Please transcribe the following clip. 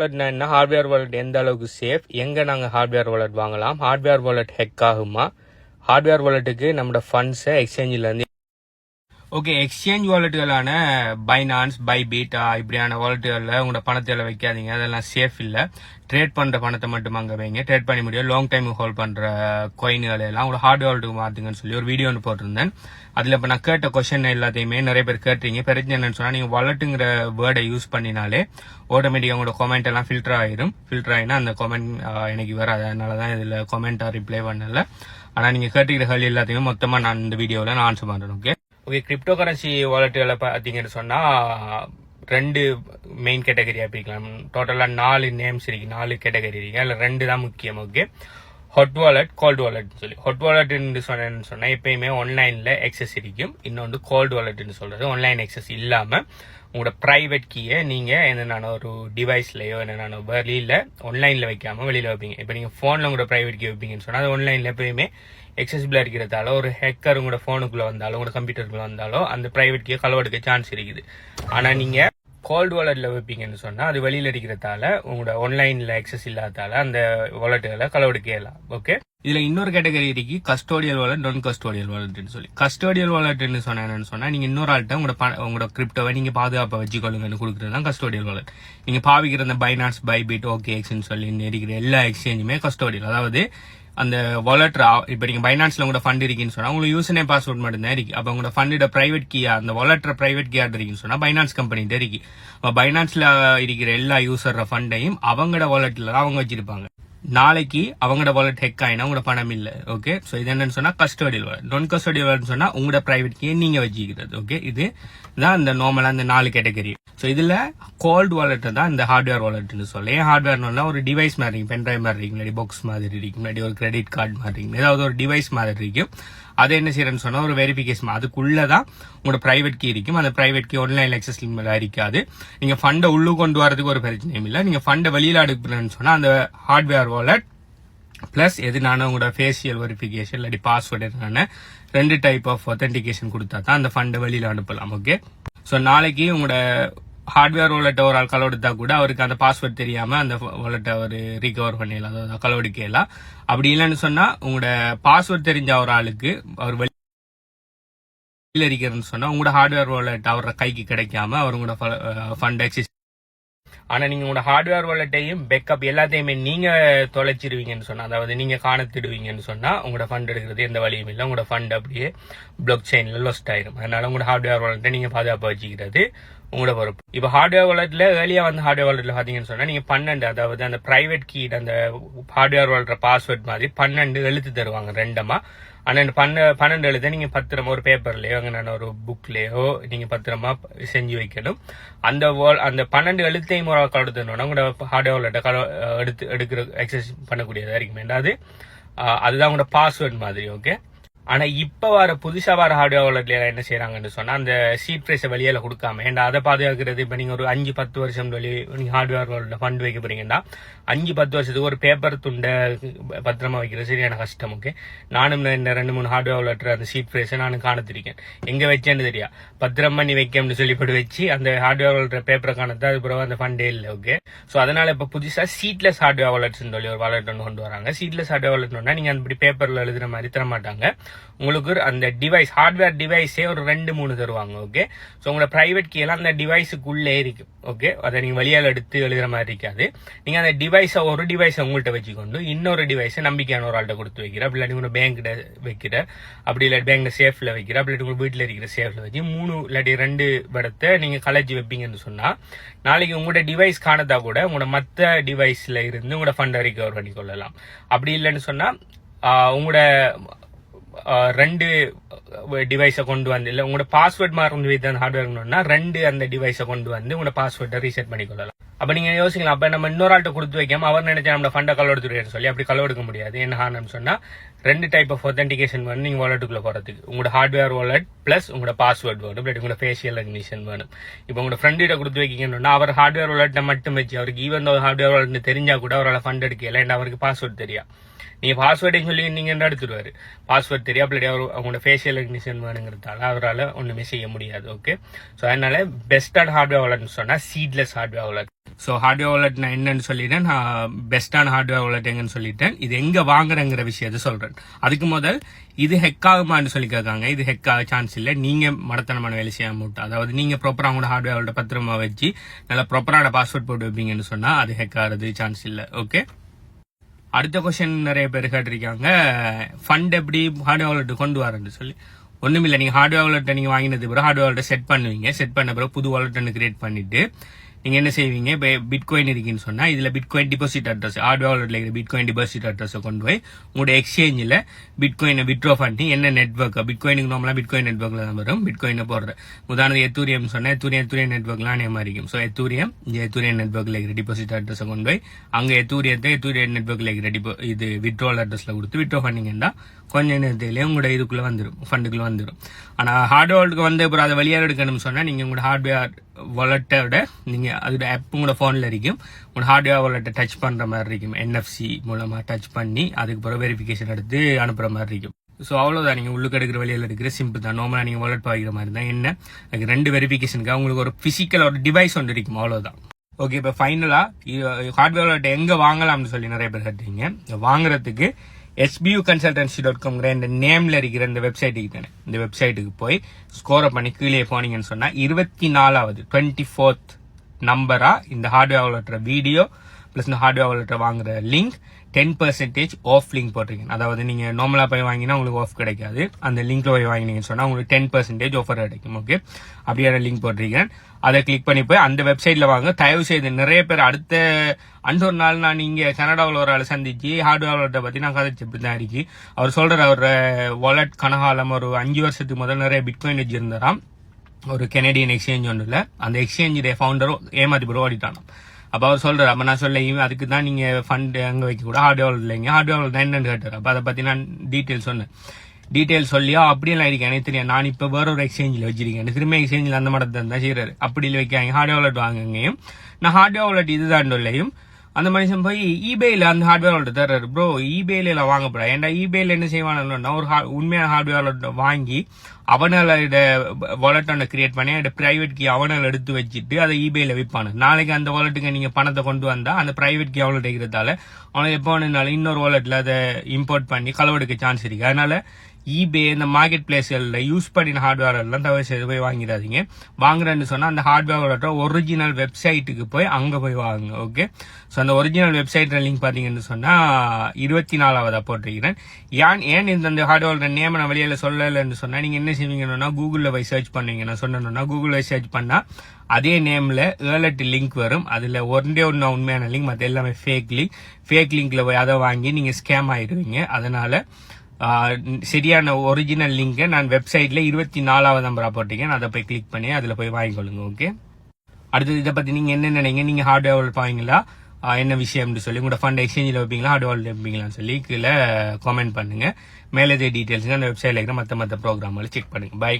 என்ன hardware wallet எந்த அளவுக்கு சேஃப், எங்கே நாங்கள் ஹார்ட்வேர் வாலெட் வாங்கலாம், ஹார்ட்வேர் வாலெட் ஹேக் ஆகுமா, ஹார்ட்வேர் வாலெட்டுக்கு நம்மளோட ஃபண்ட்ஸை எக்ஸ்சேஞ்சிலேருந்து ஓகே எக்ஸ்சேஞ்ச் வாலெட்டுகளான பைனான்ஸ், பைபிட் இப்படியான வாலெட்டுகளில் உங்களோட பணத்தை வைக்காதீங்க. அதெல்லாம் சேஃப் இல்லை. ட்ரேட் பண்ணுற பணத்தை மட்டும் அங்கே வைங்க. ட்ரேட் பண்ணி முடியும். லாங் டைம் ஹோல்ட் பண்ணுற காயின்கள் எல்லாம் உங்களோட ஹார்ட்வேர் வாலெட்டுக்கு மாற்றுங்கன்னு சொல்லி ஒரு வீடியோ ஒன்று போட்டிருந்தேன். அதில் இப்போ நான் கேட்ட கொஸ்டின் எல்லாத்தையுமே நிறைய பேர் கேட்டீங்க. பிரச்சனை என்னன்னு சொன்னால், நீங்கள் வாலெட்டுங்கிற வேர்டை யூஸ் பண்ணினாலே ஆட்டோமேட்டிக்காக உங்களோட கமெண்ட் எல்லாம் ஃபில்டர் ஆயிரும். ஃபில்டர் ஆகினா அந்த கமெண்ட் எனக்கு வராது. அதனால தான் இதில் கமெண்ட்டாக ரிப்ளை பண்ணல. ஆனால் நீங்கள் கேட்டுக்கிற கேள்வி எல்லாத்தையுமே மொத்தமாக நான் இந்த வீடியோவில் நான் ஆன்சர் பண்ணுறேன். ஓகே கிரிப்டோ கரன்சி வாலெட்டுகளை பார்த்தீங்கன்னு சொன்னால் ரெண்டு மெயின் கேட்டகரியாக பிரிக்கலாம். டோட்டலாக 4 நேம்ஸ் இருக்கு, 4 கேட்டகரி இருக்கு. அதில் 2 தான் முக்கியம். ஓகே, ஹாட் வாலெட், கோல்டு வாலெட்னு சொல்லி. ஹாட் வாலெட்னு சொன்னால் எப்பயுமே ஆன்லைனில் எக்ஸஸ் இருக்கும். இன்னொன்று கோல்டு வாலெட்னு சொல்கிறது ஆன்லைன் எக்ஸஸ் இல்லாமல் உங்களோட ப்ரைவேட் கீயை நீங்கள் என்னென்ன ஒரு டிவைஸ்லையோ என்னென்ன வெளியில் ஆன்லைனில் வைக்காமல் வெளியில் வைப்பீங்க. இப்போ நீங்கள் ஃபோனில் உங்களோட ப்ரைவேட் கீ வைப்பீங்கன்னு சொன்னால் அது ஆன்லைனில் எப்பயுமே எக்ஸசிபிளாக இருக்கிறதால ஒரு ஹேக்கர் உங்களோட ஃபோனுக்குள்ளே வந்தாலும் உங்களோட கம்ப்யூட்டருக்குள்ளே வந்தாலும் அந்த ப்ரைவேட் கீயை களவெடுக்க சான்ஸ் இருக்குது. ஆனால் நீங்கள் கோல்டு வாலெட்டில் வைப்பீங்கன்னு சொன்னால் அது வெளியில் இருக்கிறதால உங்களோட ஆன்லைனில் எக்ஸஸ் இல்லாதால அந்த வாலெட்டுகளை களவெடுக்கலாம். ஓகே, இதுல இன்னொரு கேட்டகரி இருக்கு, கஸ்டோடியல் வாலெட், நான் கஸ்டோடியல் வாலெட்னு சொல்லி. கஸ்டோடியல் வாலெட்னு சொன்னா நீங்க இன்னொரு ஆள்கிட்ட உங்களோட கிரிப்டோவை நீங்க பாதுகாப்பா வச்சுக்கொள்ளுங்கன்னு கொடுக்குறது தான் கஸ்டோடியல் வாலெட். நீங்க பாவிக்கிற அந்த பைனான்ஸ், பைபிட், ஓகே எக்ஸ்ன்னு சொல்லி இருக்கிற எல்லா எக்ஸ்சேஞ்சுமே கஸ்டோடியல். அதாவது அந்த வாலெட் இப்ப நீங்க பைனான்ஸ்ல உங்களோட ஃபண்ட் இருக்குன்னு சொன்னா உங்களுக்கு யூசர் நேம் பாஸ்வேர்ட் மட்டும் தான் இருக்கு. அப்ப உங்களோட ஃபண்டோட பிரைவேட் கீயா அந்த வாலெட்ற பிரைவேட் கீயா இருக்குன்னு சொன்னா பைனான்ஸ் கம்பெனிட்ட இருக்கு. பைனான்ஸ்ல இருக்கிற எல்லா யூசர் ஃபண்டையும் அவங்களோட வாலெட்ல தான் அவங்க வச்சிருப்பாங்க. நாளைக்கு அவங்களோட வாலெட் ஹெக் ஆயினா உங்களோட பணம் இல்லை. ஓகே, சோ இது என்னன்னு சொன்னா கஸ்டோடியல் வாலெட். நான் கஸ்டோடியல் வாலெட் சொன்னா உங்களோட பிரைவேட் கீயை நீங்க வச்சுக்கிறது. ஓகே, இது தான் இந்த நார்மலா இந்த 4 கேட்டகரி. சோ இதுல கோல்டு வாலெட் தான் இந்த ஹார்ட்வேர் வாலெட்னு சொல்லி. ஹார்ட்வேர்னா ஒரு டிவைஸ் மாதிரி இருக்கும், பென்ட்ரைவ் மாதிரி இருக்கும், இல்லாட்டி பாக்ஸ் மாதிரி இருக்கும், இல்லாட்டி ஒரு கிரெடிட் கார்டு மாதிரி இருக்கும், ஏதாவது ஒரு டிவைஸ் மாதிரி இருக்கும். அதை என்ன செய்யறேன்னு சொன்னா ஒரு வெரிஃபிகேஷன், அதுக்குள்ளதான் உங்களோட பிரைவேட் கீ இருக்கும். அந்த பிரைவேட் கீ ஆன்லைன் எக்ஸஸ் இருக்காது. நீங்க ஃபண்டை உள்ளு கொண்டு வரதுக்கு ஒரு பிரச்சனையும் இல்லை. நீங்க ஃபண்டை வெளியில எடுக்கணும்னு சொன்னா அந்த ஹார்ட்வேர் வாலெட் பிளஸ் எதுனான உங்களோட ஃபேஷியல் வெரிஃபிகேஷன் இல்லாட்டி பாஸ்வேர்டு எதுனான 2 டைப் ஆஃப் ஒத்தென்டிகேஷன் கொடுத்தா தான் அந்த ஃபண்டை வெளியில அனுப்பலாம். ஓகே, ஸோ நாளைக்கு உங்களோட ஹார்ட்வேர் வாலெட்டை ஒரு ஆள் களவெடுத்தா கூட அவருக்கு அந்த பாஸ்வேர்ட் தெரியாம அந்த வாலெட்டை அவர் ரீகவர் பண்ணிடலாம், அதாவது களவெடுக்கலாம். அப்படி இல்லைன்னு சொன்னா உங்களோட பாஸ்வேர்ட் தெரிஞ்ச ஒரு ஆளுக்கு அவர் வெளியில இருக்கிறன்னு சொன்னா உங்களோட ஹார்ட்வேர் வாலெட் அவரோட கைக்கு கிடைக்காம அவர் உங்களோட ஃபண்ட் எக்ஸிஸ். ஆனா நீங்க உங்களோட ஹார்ட்வேர் வாலெட்டையும் பேக்கப் எல்லாத்தையுமே நீங்க தொலைச்சிருவீங்கன்னு சொன்னா, அதாவது நீங்க காணத்திடுவீங்கன்னு சொன்னா உங்களோட ஃபண்ட் எடுக்கிறது எந்த வழியும் இல்லை. உங்களோட ஃபண்ட் அப்படியே பிளாக் செயின்ல லொஸ்ட் ஆயிரும். அதனால உங்களோட ஹார்ட்வேர் வாலெட்டை நீங்க பாதுகாப்பா வச்சுக்கிறது உங்களோட பொறுப்பு. இப்ப ஹார்ட்வேர் வாலெட்ல ஏர்லியா வந்து ஹார்ட்வேர் வாலெட்ல பாத்தீங்கன்னு சொன்னா நீங்க 12, அதாவது அந்த பிரைவேட் கீ அந்த ஹார்ட்வேர் வாலெட் பாஸ்வேர்ட் மாதிரி 12 எழுத்து தருவாங்க ரெண்டமா. ஆனா 12 எழுத நீங்க பத்திரமா ஒரு பேப்பர்லயோ அங்க ஒரு புக்லயோ நீங்க பத்திரமா செஞ்சு வைக்கணும். அந்த 12 எழுத்தையும் ஒரு கலடுத்தணும்னா உங்களோட ஹார்ட்வேர் வாலெட்டை எடுக்கிற எக்ஸஸ் பண்ணக்கூடியதா இருக்கும். அதுதான் உங்களோட பாஸ்வேர்ட் மாதிரி. ஓகே, ஆனா இப்ப புதுசா வர ஹார்ட்வேர் வாலெட்ல என்ன செய்யறாங்கன்னு சொன்னா அந்த சீட் பிரைஸை வெளியில கொடுக்காம அதை பாதுகாக்கிறது. இப்ப நீங்க ஒரு 5-10 வருஷம் நீங்க ஹார்ட்வேர் வாலெட்ல ஃபண்ட் வைக்க போறீங்கன்னா 5-10 வருஷத்துக்கு ஒரு பேப்பர் துண்டை பத்திரமா வைக்கிறது சரியான கஷ்டம். ஓகே, நானும் இந்த 2-3 ஹார்ட்வேர் வாலெட் அந்த சீட் பிரைஸை நானும் காணத்திருக்கேன். எங்க வச்சேன்னு தெரியா, பத்திரம் பண்ணி வைக்கணும்னு சொல்லிப்பட்டு வச்சு அந்த ஹார்ட்வேர் வாலெட் பேப்பரை காணது அது பிறகு அந்த ஃபண்டே இல்லை. ஓகே, சோ அதனால இப்ப புதுசா சீட்லெஸ் ஹார்ட்வேர் வாலெட்ஸ் சொல்லி ஒரு வாலெட் ஒன்று கொண்டு வராங்க. சீட்லெஸ் ஹார்ட்வேர் வாலெட்னா நீங்க அந்த பேப்பர்ல எழுதுற மாதிரி தர மாட்டாங்க. உங்களுக்கு அந்த டிவைஸ் ஹார்ட்வேர் டிவைஸே ஒரு 2-3 தருவாங்க. ஓகே, சோ உங்களோட பிரைவேட் கீ எல்லாம் அந்த டிவைஸுக்குள்ளே இருக்கு. ஓகே, அதை நீங்க வெளியால எடுத்து எழுதுற மாதிரி இருக்காது. நீங்க அந்த ஒரு டிவைஸை உங்கள்கிட்ட வச்சுக்கொண்டு இன்னொரு டிவைஸை நம்பிக்கையான ஒரு ஆள்கிட்ட கொடுத்து வைக்கிற, அப்படி இல்லாட்டி உங்க பேங்க்ல வைக்கிற, அப்படி இல்லாட்டி பேங்க்ல சேஃப்ல வைக்கிற, அப்படி இல்லாட்டி உங்க வீட்டுல இருக்கிற சேஃப்ல வச்சு 3 இல்லாட்டி 2 இடத்தை நீங்க கலைச்சி வைப்பீங்கன்னு சொன்னா நாளைக்கு உங்களோட டிவைஸ் காணதா கூட உங்களோட மத்த டிவைஸ்ல இருந்து உங்களோட ஃபண்டை ரிகவர் பண்ணி கொள்ளலாம். அப்படி இல்லைன்னு சொன்னா உங்களோட 2 டிவைஸை கொண்டு வந்து இல்ல உங்களோட பாஸ்வேர்ட் மறந்து வைத்த அந்த ஹார்ட்வேர்னா 2 அந்த டிவைஸை கொண்டு வந்து உங்களோட பாஸ்வேர்டை ரீசெட் பண்ணிக்கொள்ளலாம். அப்ப நீங்க யோசிக்கலாம், அப்ப நம்ம இன்னொரு ஆள்கிட்ட கொடுத்து வைக்காம அவர் நினைச்சா நம்ம ஃபண்டை கலவெடுத்துருவேன்னு சொல்லி அப்படி கலவெடுக்க முடியாது. என்ன காரணம்னு சொன்னா 2 டைப் ஆஃப் ஒத்தென்டிகேஷன் வேணும் நீங்க வாலெட்டுக்குள்ள போறதுக்கு. உங்களோட ஹார்ட்வேர் வாலெட் பிளஸ் உங்களோட பாஸ்வேர்ட் வேணும், இல்லாட்டி உங்களோட ஃபேஷியல் ரெகக்னிஷன் வேணும். இப்போ உங்களோட ஃப்ரெண்ட கொடுத்து வைக்கீங்கன்னா அவர் ஹார்ட்வேர் வாலெட்டை மட்டும் வச்சு அவருக்கு ஈவன் ஹார்ட்வேர் வாலெட் தெரிஞ்சா கூட அவரால் ஃபண்ட் எடுக்கல, அவருக்கு பாஸ்வேர்ட் தெரியா. நீங்க பாஸ்வேர்டையும் சொல்லி நீங்க எடுத்துருவாரு. பாஸ்வேர்ட் தெரியாம அவங்களோட ஃபேஷியல் ரெகக்னிஷன் வேணுங்கிறதால அவரால் ஒண்ணுமே செய்ய முடியாது. ஓகே, ஸோ அதனால பெஸ்டான ஹார்ட்வேர் வாலெட்னு சொன்னா seedless hardware wallet. So hardware wallet நான் என்னன்னு சொல்லிட்டேன், நான் பெஸ்டான ஹார்ட்வேர் வாலெட் எங்கன்னு சொல்லிட்டேன். இது எங்க வாங்குறேங்கிற விஷயத்த சொல்றேன். அதுக்கு முதல் இது ஹெக் ஆகுமான்னு சொல்லி கேட்காங்க. இது ஹெக் ஆக சான்ஸ் இல்லை. நீங்க மடத்தனமான வேலை செய்ய மாட்டோம். அதாவது நீங்க ப்ராப்பரா உங்களோட ஹார்ட்வேர் வாலெட்டை பத்திரமா வச்சு நல்ல ப்ராப்பரான பாஸ்வேர்ட் போட்டு வைப்பீங்கன்னு சொன்னா அது ஹெக் ஆகிறது சான்ஸ் இல்லை. ஓகே, அடுத்த கொஸ்டின் நிறைய பேர் கேட்டிருக்காங்க, ஃபண்ட் எப்படி ஹார்ட்வேர் வாலெட் கொண்டு வரேன்னு சொல்லி. ஒண்ணுமில்லை, நீங்க ஹார்ட்வேர் வாலெட்டை நீங்க வாங்கினது பிறகு ஹார்ட்வேர் வாலெட்டை செட் பண்ணுவீங்க. செட் பண்ண பிறகு புது வாலெட் ஒன்று கிரியேட் பண்ணிட்டு நீங்க என்ன செய்வீங்க, இப்போ பிட்காயின் இருக்குன்னு சொன்னா இதுல பிட்காயின் டிபாசிட் அட்ரஸ், ஹார்ட்வேர் வாலெட்ல இருக்கிற பிட்காயின் டிபாசிட் அட்ரஸை கொண்டு போய் உங்களோட எக்ஸ்சேஞ்சில் பிட்காயினை வித்ட்ரா பண்ணி என்ன நெட்வொர்க், பிட்காயினுக்கு நார்மலா பிட்காயின் நெட்வொர்க்ல தான் வரும். பிட்காயினை போடுற உதாரணம் எத்தூரியம் சொன்னா எத்தூரியன் நெட்வொர்க்லாம் அதே மாதிரி இருக்கும். ஸோ எத்தூரியன் நெட்வொர்க்ல இருக்கிற டிபாசிட் அட்ரஸை கொண்டு போய் அங்க எத்தூரியன் நெட்வொர்க்ல இருக்கிற இது வித்ட்ரால் அட்ரஸ்ல கொடுத்து வித்ட்ரா பண்ணீங்கன்னா கொஞ்ச நேரத்திலேயே உங்களோட இதுக்குள்ள வந்துடும், ஃபண்டுக்குள்ள வந்துடும். ஆனா ஹார்ட்வேர் வாலெட்டுக்கு வந்து அப்புறம் அதை வெளியாக எடுக்கணும்னு சொன்னா நீங்க உங்களோட ஹார்ட்வேர் வாலெட்டோட நீங்க அதோட ஆப் உங்களோட போன்ல இருக்கும். உங்களோட ஹார்ட்வேர் வாலெட்டை டச் பண்ற மாதிரி இருக்கும். NFC மூலமா டச் பண்ணி அதுக்கு பிறகு வெரிஃபிகேஷன் எடுத்து அனுப்புற மாதிரி இருக்கும். ஸோ அவ்வளோதான், நீங்கள் உள்ளுக்கு எடுக்கிற வெளியில் எடுக்கிற சிம்பிள் தான். நார்மலாக நீங்கள் வாலெட் பாய்க்கிற மாதிரி தான். என்ன அதுக்கு 2 வெரிஃபிகேஷனுக்கு உங்களுக்கு ஒரு பிசிக்கல் ஒரு டிவைஸ் ஒன்று இருக்கும், அவ்வளோதான். ஓகே, இப்போ ஃபைனலாக ஹார்ட்வேர் வாலெட்டை எங்கே வாங்கலாம்னு சொல்லி நிறைய பேர் கேட்டீங்க. வாங்குறதுக்கு sbuconsultancy.com இந்த நேம்ல இருக்கிற இந்த வெப்சைட்டுக்கு தானே, இந்த வெப்சைட்டுக்கு போய் ஸ்கோரை பண்ணி கீழே போனீங்கன்னு சொன்னா 24th நம்பரா இந்த ஹார்ட்வேர் வாலெட் வீடியோ பிளஸ் இந்த ஹார்ட்வேர் வாலெட் வாங்குற லிங்க் 10% ஆஃப் லிங்க் போட்டிருக்கீங்க. அதாவது நீங்க நார்மலா போய் வாங்கினா உங்களுக்கு ஆஃப் கிடைக்காது. அந்த லிங்க்ல போய் வாங்கினீங்கன்னு சொன்னா உங்களுக்கு 10% ஆஃபர் கிடைக்கும். ஓகே, அப்படியான லிங்க் போட்டிருக்கேன். அதை கிளிக் பண்ணி போய் அந்த வெப்சைட்ல வாங்க. தயவு செய்து நிறைய பேர் அந்த ஒரு நாள் நான் இங்க கனடாவில் ஒரு ஆள் சந்திச்சு ஹார்ட்வேர் வாலெட்டை பத்தி நான் கதைச்சு இப்படிதான் இருக்கு. அவர் சொல்ற அவர் வாலெட் கனகாலம் ஒரு 5 வருஷத்துக்கு முதல் நிறைய பிட்காயின் வச்சிருந்தாராம். ஒரு கெனடியன் எக்ஸ்சேஞ்ச் ஒன்று இல்ல, அந்த எக்ஸ்சேஞ்சுடைய ஃபவுண்டரும் ஏமாத்தி போய் ஓடிட்டானாம். அப்ப அவர் சொல்றாரு, அப்ப நான் சொல்ல அதுக்கு தான் நீங்க ஃபண்ட் அங்க வைக்க கூட ஹார்ட்வேர் வாலெட் இல்லைங்க, ஹார்ட்வேர் வாலெட் என்னன்னு கேட்டார். அப்ப அதை பத்தி நான் டீட்டெயில் சொன்னேன். டீட்டெயில் சொல்லியா அப்படியெல்லாம் இருக்கேன் எனக்கு தெரியும். நான் இப்ப வேற ஒரு எக்ஸ்சேஞ்சில் வச்சிருக்கேன், திரும்ப எக்ஸ்சேஞ்சில் அந்த மாதிரி தான் செய்யறாரு. அப்படி வைக்காங்க ஹார்ட்வேர் வாலெட் வாங்குங்கயும் நான் ஹார்ட்வேர் வாலெட் இதுதான் இல்லையும் அந்த மனுஷன் போய் ஈபேல அந்த ஹார்ட்வேர் வாலெட் தர்றாரு. ப்ரோ ஈபேல வாங்கப்படா, ஏன்டா ஈபேல என்ன செய்வானா ஒரு உண்மையான ஹார்ட்வேர் வாலெட் வாங்கி அவனால வாலெட் ஒன்று கிரியேட் பண்ணி அந்த பிரைவேட் கீ அவனால எடுத்து வச்சுட்டு அதை ஈபேல விற்பானு. நாளைக்கு அந்த வாலெட்டுக்கு நீங்க பணத்தை கொண்டு வந்தா அந்த பிரைவேட் கீ அவளோட இருக்கிறதால அவனை எப்போ வேணுனாலும் இன்னொரு வாலெட்ல அதை இம்போர்ட் பண்ணி களவெடுக்க சான்ஸ் இருக்கு. அதனால ஈபே இந்த மார்க்கெட் பிளேஸ்ல யூஸ் பண்ணின ஹார்ட்வேர் எல்லாம் தவிர செய்து போய் வாங்கிடாதீங்க. வாங்குறேன்னு சொன்னா அந்த ஹார்ட்வேர் வாலெட்டை ஒரிஜினல் வெப்சைட்டுக்கு போய் அங்க போய் வாங்குங்க. ஓகே, ஸோ அந்த ஒரிஜினல் வெப்சைட் லிங்க் பாத்தீங்கன்னு சொன்னா 24 போட்டிருக்கிறேன். ஏன் இந்த ஹார்ட்வேர் வாலெட் நேம் நான் வெளியில சொல்லலன்னு சொன்னா நீங்க என்ன செய்வீங்கன்னா கூகுள்ல போய் சர்ச் பண்ணுவீங்க. நான் சொன்னேன்னா கூகுள்ல சர்ச் பண்ணா அதே நேம்ல 7-8 லிங்க் வரும். அதுல ஒன்றே ஒன்று உண்மையான லிங்க், மற்ற எல்லாமே ஃபேக் லிங்க்ல போய் அதை வாங்கி நீங்க ஸ்கேம் ஆயிடுவீங்க. அதனால சரியான ஒரிஜினல் லிங்கை நான் வெப்சைட்ல 24 நம்பரா போட்டிருக்கேன். அதை போய் கிளிக் பண்ணி அதுல போய் வாங்கிக்கொள்ளுங்க. ஓகே, அடுத்தது இதை பத்தி நீங்க என்ன நினைங்க, நீங்க ஹார்ட்வேர் வாலெட் வாங்கிங்களா, என்ன விஷயம்னு சொல்லி உங்களோட ஃபண்ட் எக்ஸ்சேஞ்சில் வைப்பீங்களா ஹார்ட்வேர் வாலெட் வைப்பீங்களான்னு சொல்லி கீழே கமெண்ட் பண்ணுங்க. மேலே டீட்டெயில்ஸ் அந்த வெப்சைட்ல இருக்கிற மற்ற ப்ரோக்ராம்களை செக் பண்ணுங்க. பை.